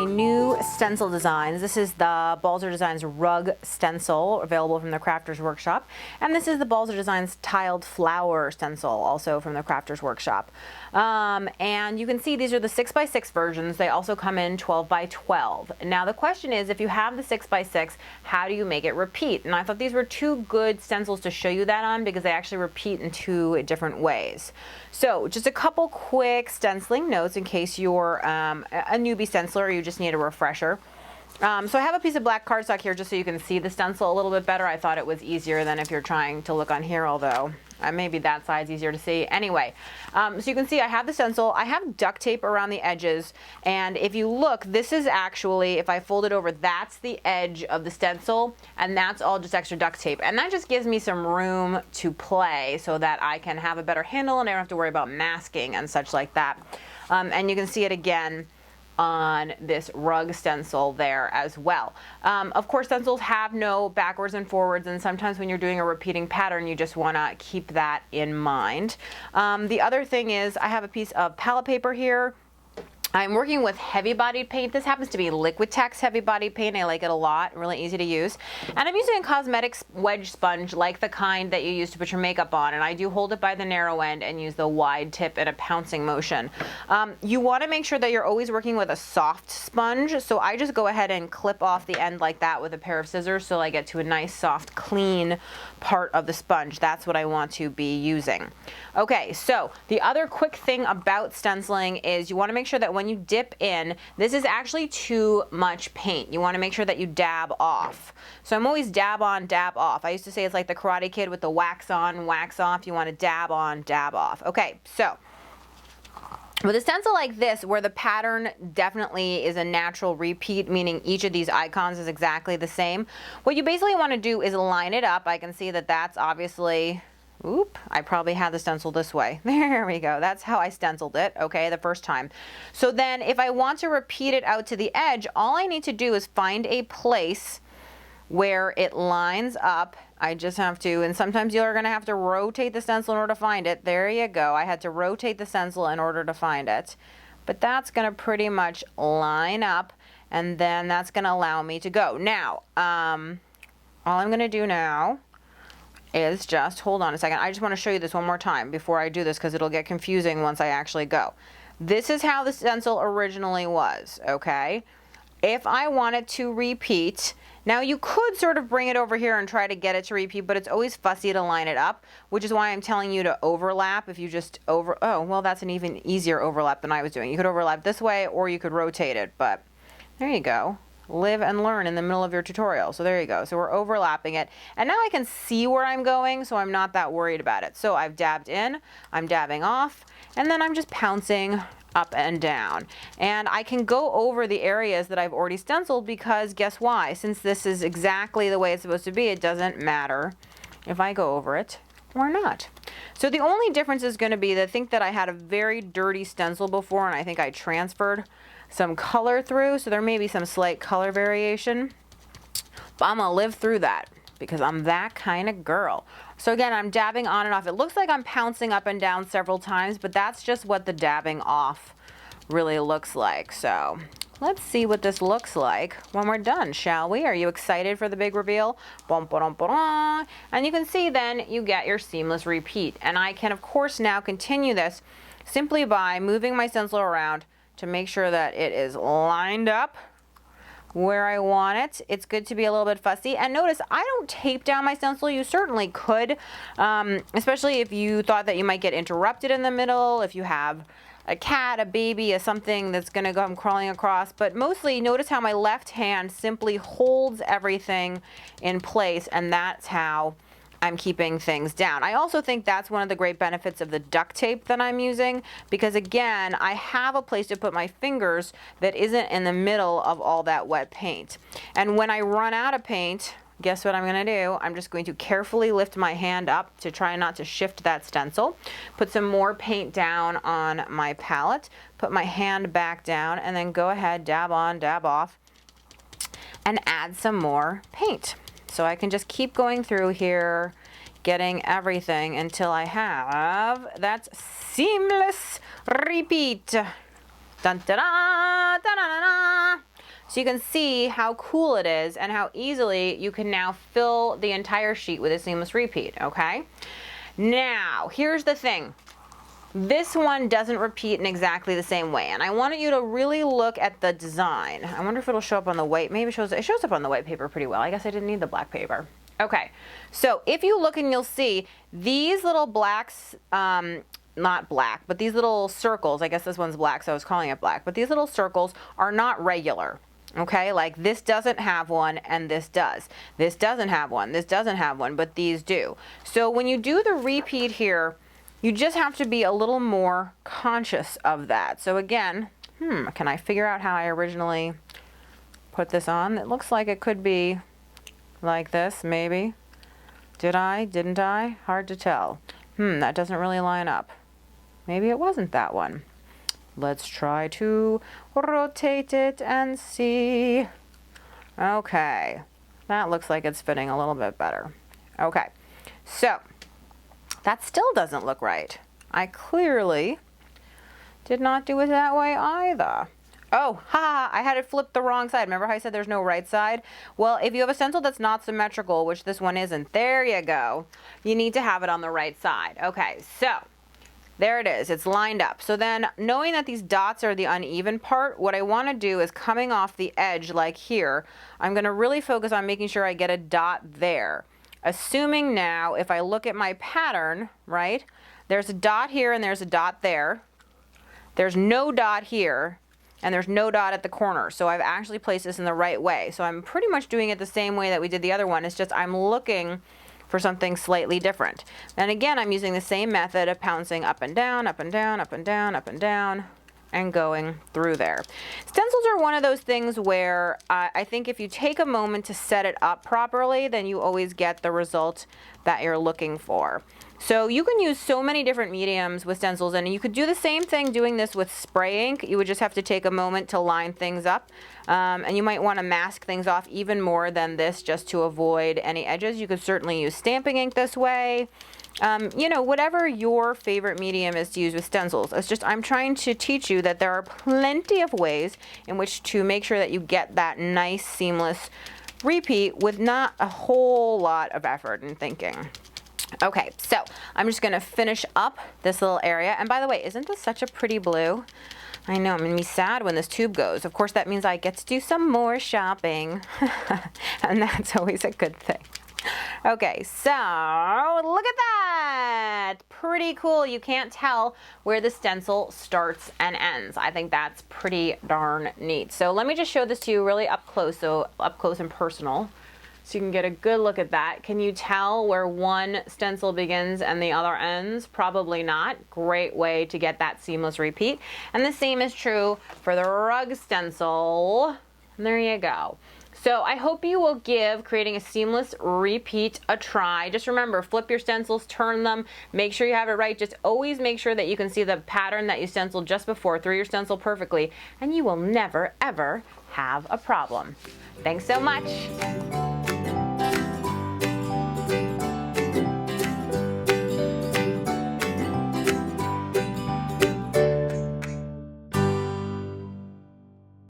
a new stencil designs. This is the Balzer Designs rug stencil, available from the Crafters Workshop. And this is the Balzer Designs tiled flower stencil, also from the Crafters Workshop. And you can see these are the 6x6 versions. They also come in 12x12. Now the question is, if you have the 6x6, how do you make it repeat? And I thought these were two good stencils to show you that on because they actually repeat in two different ways. So just a couple quick stenciling notes in case you're a newbie stenciler or you just need a refresher. So I have a piece of black cardstock here just so you can see the stencil a little bit better. I thought it was easier than if you're trying to look on here, although maybe that side's easier to see. Anyway, so you can see I have the stencil. I have duct tape around the edges, and if you look, this is actually, if I fold it over, that's the edge of the stencil, and that's all just extra duct tape. And that just gives me some room to play so that I can have a better handle and I don't have to worry about masking and such like that. And you can see it again on this rug stencil there as well. Of course, stencils have no backwards and forwards, and sometimes when you're doing a repeating pattern, you just want to keep that in mind. The other thing is I have a piece of palette paper here. I'm working with heavy bodied paint. This happens to be Liquitex heavy bodied paint. I like it a lot, really easy to use. And I'm using a cosmetics wedge sponge like the kind that you use to put your makeup on. And I do hold it by the narrow end and use the wide tip in a pouncing motion. You want to make sure that you're always working with a soft sponge. So I just go ahead and clip off the end like that with a pair of scissors so I get to a nice soft clean part of the sponge. That's what I want to be using. Okay, so the other quick thing about stenciling is you want to make sure that when you dip in, this is actually too much paint. You want to make sure that you dab off. So I'm always dab on, dab off. I used to say it's like the Karate Kid with the wax on, wax off. You want to dab on, dab off. Okay, so with a stencil like this, where the pattern definitely is a natural repeat, meaning each of these icons is exactly the same, what you basically want to do is line it up. I can see that that's obviously, oop, I probably had the stencil this way. There we go. That's how I stenciled it, okay, the first time. So then if I want to repeat it out to the edge, all I need to do is find a place where it lines up. I just have to, and sometimes you're going to have to rotate the stencil in order to find it. There you go. I had to rotate the stencil in order to find it. But that's going to pretty much line up, and then that's going to allow me to go. Now, all I'm going to do now is just, hold on a second. I just want to show you this one more time before I do this because it'll get confusing once I actually go. This is how the stencil originally was, okay? If I wanted to repeat, now you could sort of bring it over here and try to get it to repeat, but it's always fussy to line it up, which is why I'm telling you to overlap. If you just oh, well, that's an even easier overlap than I was doing. You could overlap this way or you could rotate it, but there you go. Live and learn in the middle of your tutorial. So there you go. So we're overlapping it. And now I can see where I'm going, so I'm not that worried about it. So I've dabbed in, I'm dabbing off, and then I'm just pouncing up and down. And I can go over the areas that I've already stenciled because guess why? Since this is exactly the way it's supposed to be, it doesn't matter if I go over it or not. So the only difference is going to be that I think that I had a very dirty stencil before and I think I transferred some color through, so there may be some slight color variation, but I'm gonna live through that because I'm that kind of girl. So again, I'm dabbing on and off. It looks like I'm pouncing up and down several times, but that's just what the dabbing off really looks like. So let's see what this looks like when we're done, shall we? Are you excited for the big reveal? And you can see then you get your seamless repeat. And I can of course now continue this simply by moving my stencil around to make sure that it is lined up where I want it. It's good to be a little bit fussy. And notice I don't tape down my stencil. You certainly could, especially if you thought that you might get interrupted in the middle, if you have a cat, a baby, or something that's gonna come crawling across. But mostly notice how my left hand simply holds everything in place, and that's how I'm keeping things down. I also think that's one of the great benefits of the duct tape that I'm using because again, I have a place to put my fingers that isn't in the middle of all that wet paint. And when I run out of paint, guess what I'm going to do? I'm just going to carefully lift my hand up to try not to shift that stencil, put some more paint down on my palette, put my hand back down, and then go ahead, dab on, dab off, and add some more paint. So I can just keep going through here, getting everything until I have that seamless repeat. Dun, da, da, da, da, da, da. So you can see how cool it is and how easily you can now fill the entire sheet with a seamless repeat, okay? Now, here's the thing. This one doesn't repeat in exactly the same way, and I wanted you to really look at the design. I wonder if it'll show up on the white. Maybe it shows up on the white paper pretty well. I guess I didn't need the black paper. Okay, so if you look and you'll see these little blacks, not black, but these little circles, I guess this one's black, so I was calling it black, but these little circles are not regular. Okay, like this doesn't have one and this does. This doesn't have one, this doesn't have one, but these do. So when you do the repeat here, you just have to be a little more conscious of that. So again, can I figure out how I originally put this on? It looks like it could be like this, maybe. Did I? Didn't I? Hard to tell. That doesn't really line up. Maybe it wasn't that one. Let's try to rotate it and see. Okay, that looks like it's fitting a little bit better. Okay, so that still doesn't look right. I clearly did not do it that way either. Oh, I had it flipped the wrong side. Remember how I said there's no right side? Well, if you have a stencil that's not symmetrical, which this one isn't, there you go. You need to have it on the right side. Okay, so there it is. It's lined up. So then, knowing that these dots are the uneven part, what I want to do is coming off the edge like here, I'm going to really focus on making sure I get a dot there. Assuming now, if I look at my pattern, right, there's a dot here and there's a dot there. There's no dot here and there's no dot at the corner. So I've actually placed this in the right way. So I'm pretty much doing it the same way that we did the other one. It's just I'm looking for something slightly different. And again, I'm using the same method of pouncing up and down, up and down, up and down, up and down, and going through there. Stencils are one of those things where I think if you take a moment to set it up properly, then you always get the result that you're looking for. So you can use so many different mediums with stencils, and you could do the same thing doing this with spray ink. You would just have to take a moment to line things up, and you might want to mask things off even more than this just to avoid any edges. You could certainly use stamping ink this way. You know, whatever your favorite medium is to use with stencils. It's just I'm trying to teach you that there are plenty of ways in which to make sure that you get that nice seamless repeat with not a whole lot of effort and thinking. Okay, so I'm just going to finish up this little area. And by the way, isn't this such a pretty blue? I know, I'm going to be sad when this tube goes. Of course, that means I get to do some more shopping. And that's always a good thing. Okay, so look at that. Pretty cool. You can't tell where the stencil starts and ends. I think that's pretty darn neat. So let me just show this to you really up close, so up close and personal, so you can get a good look at that. Can you tell where one stencil begins and the other ends? Probably not. Great way to get that seamless repeat. And the same is true for the rug stencil. And there you go. So I hope you will give creating a seamless repeat a try. Just remember, flip your stencils, turn them, make sure you have it right. Just always make sure that you can see the pattern that you stenciled just before through your stencil perfectly, and you will never, ever have a problem. Thanks so much.